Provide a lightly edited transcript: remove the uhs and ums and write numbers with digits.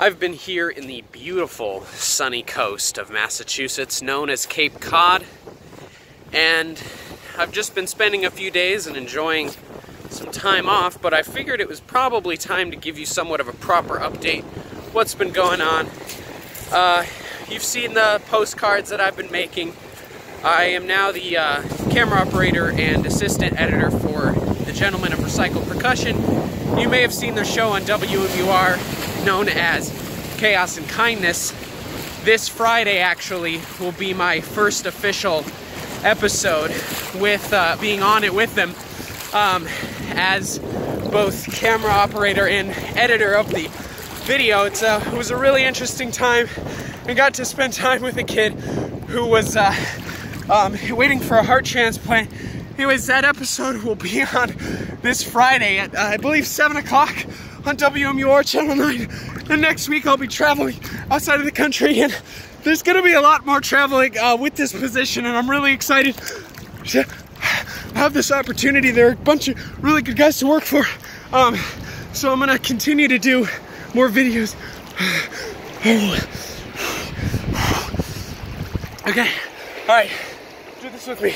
I've been here in the beautiful sunny coast of Massachusetts known as Cape Cod, and I've just been spending a few days and enjoying some time off, but I figured it was probably time to give you somewhat of a proper update what's been going on. You've seen the postcards that I've been making. I am now the camera operator and assistant editor for The Gentlemen of Recycled Percussion. You may have seen their show on WMUR known as Chaos and Kindness. This Friday actually will be my first official episode with being on it with them as both camera operator and editor of the video. It was a really interesting time. I got to spend time with a kid who was waiting for a heart transplant. Anyways, that episode will be on this Friday at, I believe, 7 o'clock on WMUR Channel 9. And next week I'll be traveling outside of the country, and there's going to be a lot more traveling with this position, and I'm really excited to have this opportunity. There are a bunch of really good guys to work for. So I'm going to continue to do more videos. Okay, all right, do this with me.